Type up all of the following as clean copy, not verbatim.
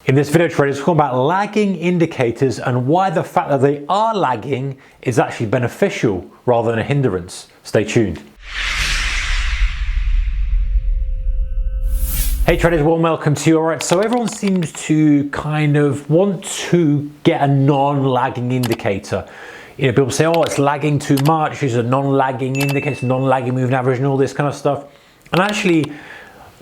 In this video, traders, we're talking about lagging indicators and why the fact that they are lagging is actually beneficial rather than a hindrance. Stay tuned. Hey traders, warm welcome to you. Alright, so everyone seems to kind of want to get a non-lagging indicator. You know, people say, oh, it's lagging too much, it's a non-lagging indicator, non-lagging moving average and all this kind of stuff. And actually,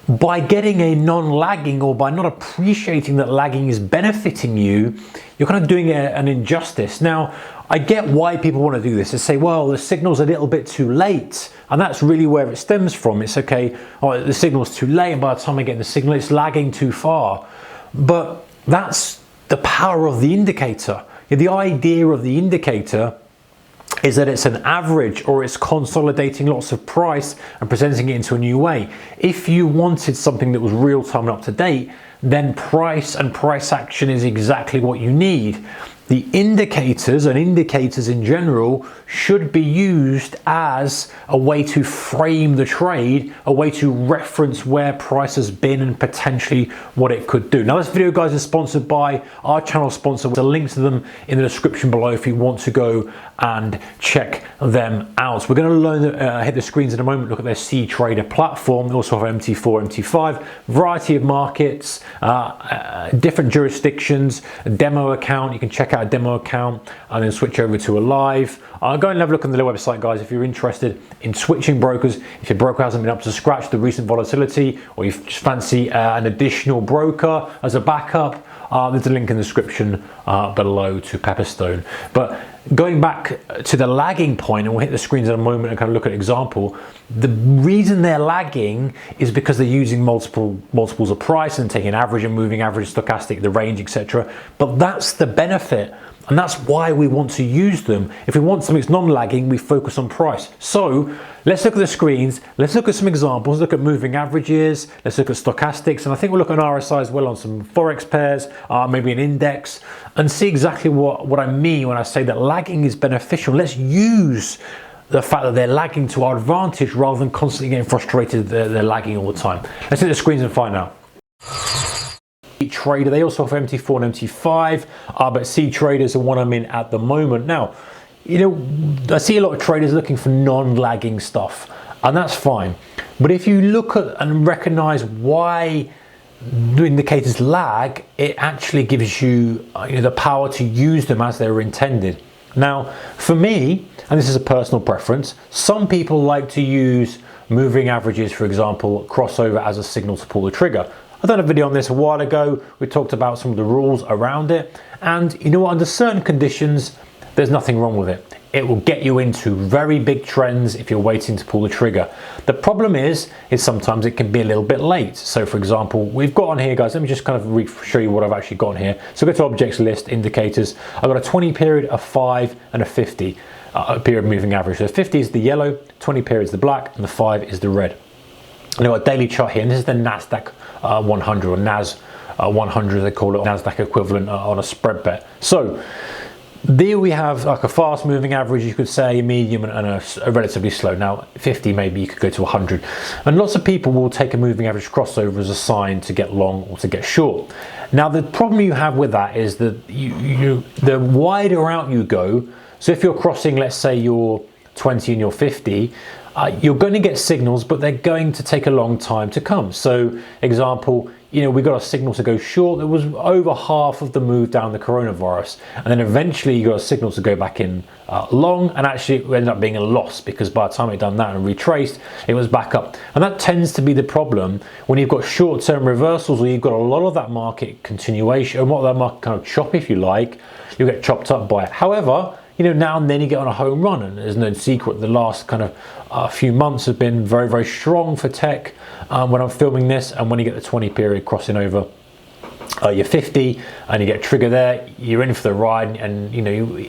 by getting a non-lagging or by not appreciating that lagging is benefiting you, you're kind of doing an injustice. Now, I get why people want to do this. They say, well, the signal's a little bit too late. And that's really where it stems from. It's okay, oh, the signal's too late, and by the time I get the signal, it's lagging too far. But that's the power of the indicator. The idea of the indicator is that it's an average, or it's consolidating lots of price and presenting it into a new way. If you wanted something that was real time and up to date, then price and price action is exactly what you need. The indicators and indicators in general should be used as a way to frame the trade, a way to reference where price has been and potentially what it could do. Now, this video, guys, is sponsored by our channel sponsor. There's a link to them in the description below if you want to go and check them out. We're going to learn, hit the screens in a moment, look at their CTrader platform. They also have MT4, MT5, variety of markets, different jurisdictions, a demo account. You can check out a demo account and then switch over to a live. Go and have a look on the website, guys, if you're interested in switching brokers. If your broker hasn't been up to scratch the recent volatility, or you just fancy an additional broker as a backup, there's a link in the description below to Pepperstone. But going back to the lagging point, and we'll hit the screens in a moment and kind of look at an example. The reason they're lagging is because they're using multiples of price and taking average and moving average, stochastic, the range, etc. But that's the benefit. And that's why we want to use them. If we want something that's non-lagging, we focus on price. So let's look at the screens. Let's look at some examples. Look at moving averages. Let's look at stochastics. And I think we'll look at an RSI as well on some Forex pairs, maybe an index, and see exactly what I mean when I say that lagging is beneficial. Let's use the fact that they're lagging to our advantage rather than constantly getting frustrated that they're lagging all the time. Let's hit the screens and find out. Trader, they also have MT4 and MT5, but CTrader is the one I'm in at the moment. Now, you know, I see a lot of traders looking for non-lagging stuff, and that's fine. But if you look at and recognize why the indicators lag, it actually gives you, the power to use them as they were intended. Now, for me, and this is a personal preference, some people like to use moving averages, for example, crossover as a signal to pull the trigger. I've done a video on this a while ago. We talked about some of the rules around it, and you know what, under certain conditions there's nothing wrong with it. It will get you into very big trends if you're waiting to pull the trigger. The problem is sometimes it can be a little bit late. So for example, we've got on here, guys, let me just kind of show you what I've actually got on here. So go to objects list, indicators. I've got a 20 period, a 5 and a 50 period moving average. So 50 is the yellow, 20 period is the black, and the 5 is the red. And I've got a daily chart here, and this is the NASDAQ 100, or NAS 100 they call it, NASDAQ equivalent on a spread bet. So there we have like a fast moving average, you could say, a medium, and a relatively slow. Now 50, maybe you could go to 100. And lots of people will take a moving average crossover as a sign to get long or to get short. Now the problem you have with that is that the wider out you go, so if you're crossing, let's say you're 20 and you're 50, you're going to get signals, but they're going to take a long time to come. So example, we got a signal to go short that was over half of the move down the coronavirus, and then eventually you got a signal to go back in long, and actually it ended up being a loss because by the time it done that and retraced, it was back up. And that tends to be the problem when you've got short-term reversals, or you've got a lot of that market continuation, and what that market kind of chop, if you like, you'll get chopped up by it. However, now and then you get on a home run, and there's no secret the last kind of few months have been very, very strong for tech when I'm filming this. And when you get the 20 period crossing over you're 50 and you get a trigger there, you're in for the ride, and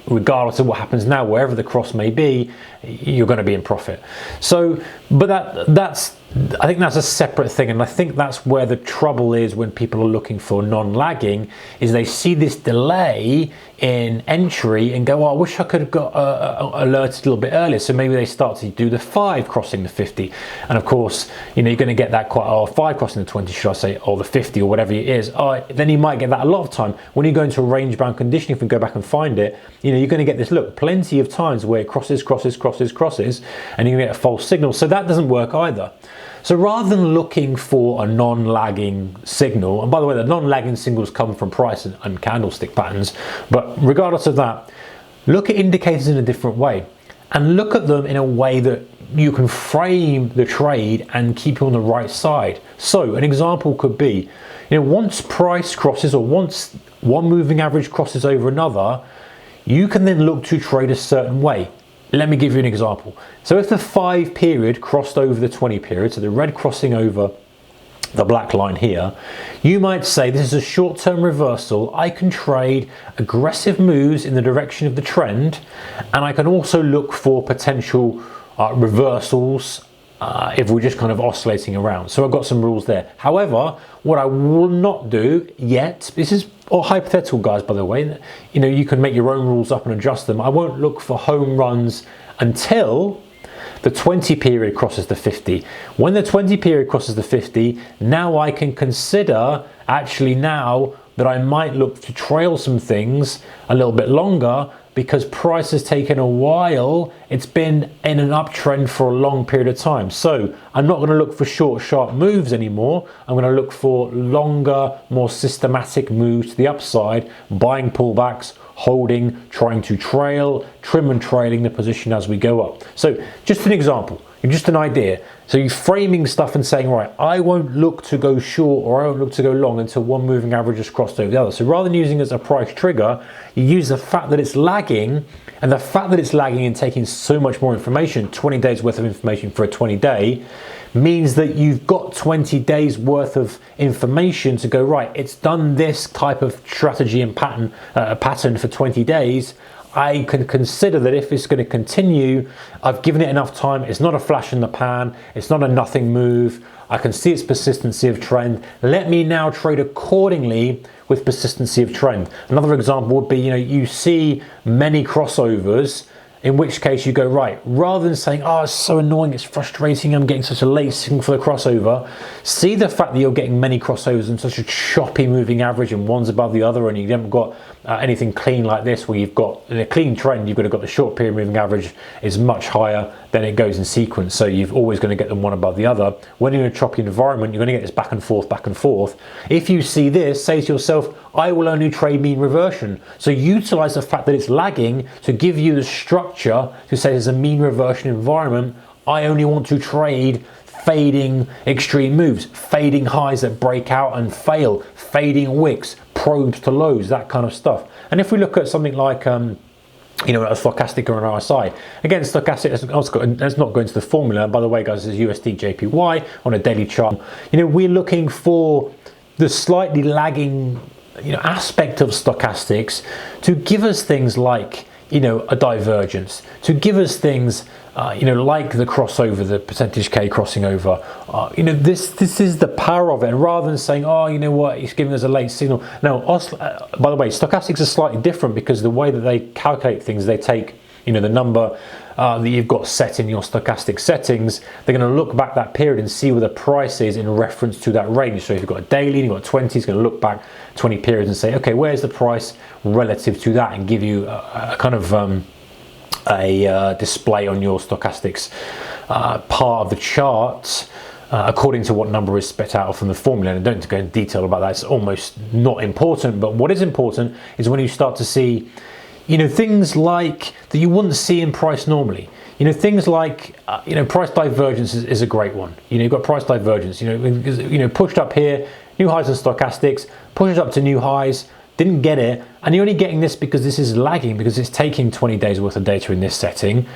regardless of what happens now, wherever the cross may be, you're going to be in profit. So, but I think that's a separate thing, and I think that's where the trouble is when people are looking for non-lagging, is they see this delay in entry and go, oh, I wish I could have got alerted a little bit earlier. So maybe they start to do the 5 crossing the 50, and of course, you're going to get that quite, 5 crossing the 20, should I say, or the 50, or whatever it is. then you might get that a lot of time. When you go into a range bound condition, if we go back and find it, you're going to get this, look, plenty of times where it crosses, and you're going to get a false signal. So that doesn't work either. So rather than looking for a non-lagging signal, and by the way, the non-lagging signals come from price and candlestick patterns, but regardless of that, look at indicators in a different way, and look at them in a way that you can frame the trade and keep it on the right side. So an example could be, once price crosses, or once one moving average crosses over another, you can then look to trade a certain way. Let me give you an example. So if the 5 period crossed over the 20 period, so the red crossing over the black line here, you might say this is a short-term reversal. I can trade aggressive moves in the direction of the trend, and I can also look for potential reversals if we're just kind of oscillating around. So I've got some rules there. However, what I will not do yet, this is all hypothetical, guys, by the way, you can make your own rules up and adjust them. I won't look for home runs until the 20 period crosses the 50. When the 20 period crosses the 50, now I can consider, actually now, that I might look to trail some things a little bit longer, because price has taken a while. It's been in an uptrend for a long period of time. So I'm not going to look for short, sharp moves anymore. I'm going to look for longer, more systematic moves to the upside, buying pullbacks, holding, trying to trail, trim and trailing the position as we go up. So just an example, just an idea. So you're framing stuff and saying, right, I won't look to go short or I won't look to go long until one moving average has crossed over the other. So rather than using it as a price trigger, you use the fact that it's lagging, and the fact that it's lagging and taking so much more information, 20 days worth of information for a 20-day, means that you've got 20 days worth of information to go, right, it's done this type of strategy and pattern for 20 days. I can consider that if it's going to continue, I've given it enough time. It's not a flash in the pan. It's not a nothing move. I can see its persistency of trend. Let me now trade accordingly with persistency of trend. Another example would be, you see many crossovers, in which case you go, right, rather than saying, oh, it's so annoying, it's frustrating, I'm getting such a late signal for the crossover, see the fact that you're getting many crossovers and such a choppy moving average, and one's above the other, and you haven't got anything clean like this, where you've got in a clean trend, you've got the short period moving average is much higher than it goes in sequence, so you've always going to get them one above the other. When you're in a choppy environment, you're going to get this back and forth. If you see this, say to yourself, I will only trade mean reversion. So utilize the fact that it's lagging to give you the structure to say there's a mean reversion environment. I only want to trade fading extreme moves, fading highs that break out and fail, fading wicks, probes to lows, that kind of stuff. And if we look at something like a stochastic or an RSI. Again, stochastic, let's not go into the formula. By the way, guys, this is USD JPY on a daily chart. We're looking for the slightly lagging aspect of stochastics to give us things like a divergence, to give us things like the crossover, the percentage K crossing over. This is the power of it. And rather than saying, oh, you know what, it's giving us a late signal. Now, by the way, stochastics are slightly different, because the way that they calculate things, they take the number that you've got set in your stochastic settings. They're going to look back that period and see where the price is in reference to that range. So if you've got a daily and you've got 20, it's going to look back 20 periods and say, okay, where's the price relative to that, and give you a kind of a display on your stochastics part of the chart according to what number is spit out from the formula. And I don't go into detail about that, it's almost not important. But what is important is when you start to see things like that you wouldn't see in price normally. Things like price divergence is a great one. You've got price divergence. Pushed up here, new highs in stochastics, pushes up to new highs, didn't get it, and you're only getting this because this is lagging, because it's taking 20 days worth of data in this setting,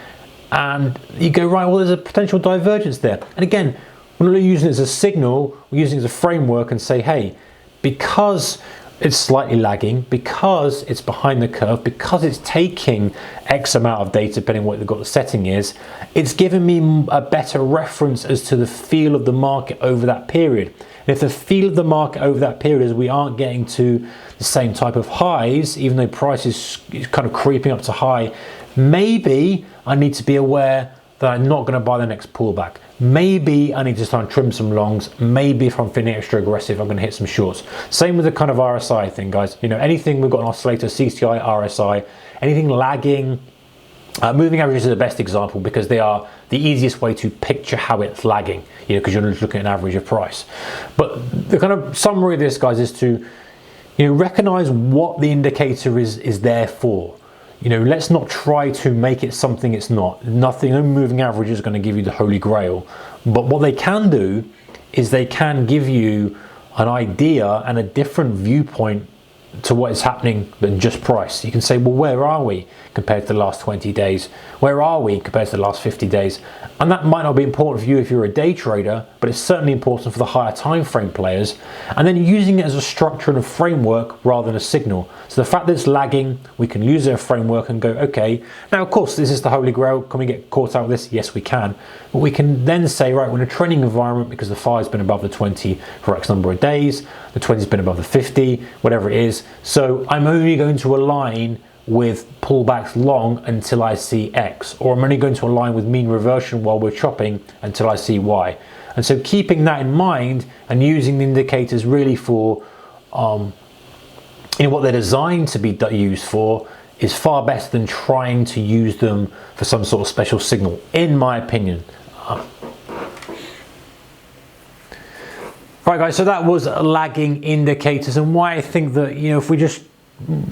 and you go, right, well, there's a potential divergence there. And again, we're not using it as a signal, we're using it as a framework, and say, hey, because it's slightly lagging, because it's behind the curve, because it's taking X amount of data, depending on what the setting is, it's giving me a better reference as to the feel of the market over that period. And if the feel of the market over that period is we aren't getting to the same type of highs, even though price is kind of creeping up to high, maybe I need to be aware that I'm not going to buy the next pullback. maybe I need to start and trim some longs. Maybe if I'm feeling extra aggressive, I'm going to hit some shorts. Same with the kind of RSI thing, guys. You know, anything we've got an oscillator, CCI, RSI, anything lagging. Moving averages are the best example because they are the easiest way to picture how it's lagging, you know, because you're just looking at an average of price. But the kind of summary of this, guys, is to, you know, recognize what the indicator is there for. You know, let's not try to make it something it's not. Nothing, no moving average is going to give you the holy grail. But what they can do is they can give you an idea and a different viewpoint to what is happening than just price. You can say, well, where are we compared to the last 20 days? Where are we compared to the last 50 days? And that might not be important for you if you're a day trader, but it's certainly important for the higher time frame players. And then using it as a structure and a framework rather than a signal. So the fact that it's lagging, we can use a framework and go, okay, now of course this is the holy grail. Can we get caught out with this? Yes, we can. But we can then say, right, we're in a trending environment because the 5's been above the 20 for X number of days, the 20's been above the 50, whatever it is. So I'm only going to align with pullbacks long until I see X, or I'm only going to align with mean reversion while we're chopping until I see Y. And so keeping that in mind and using the indicators really for you know, what they're designed to be used for is far better than trying to use them for some sort of special signal, in my opinion. Right, guys, so that was lagging indicators and why I think that, you know, if we just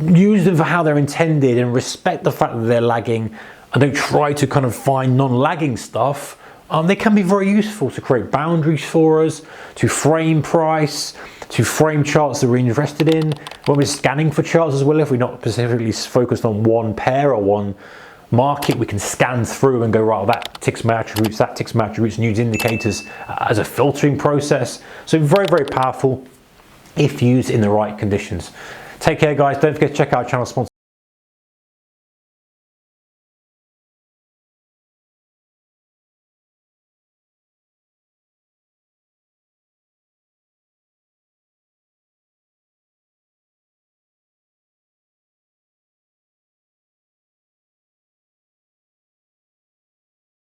use them for how they're intended and respect the fact that they're lagging and don't try to kind of find non-lagging stuff, they can be very useful to create boundaries for us, to frame price, to frame charts that we're interested in. When we're scanning for charts as well, if we're not specifically focused on one pair or one market, we can scan through and go, right, well, that ticks my attributes, that ticks my attributes, and use indicators as a filtering process. So very, very powerful if used in the right conditions. Take care, guys. Don't forget to check out our channel sponsor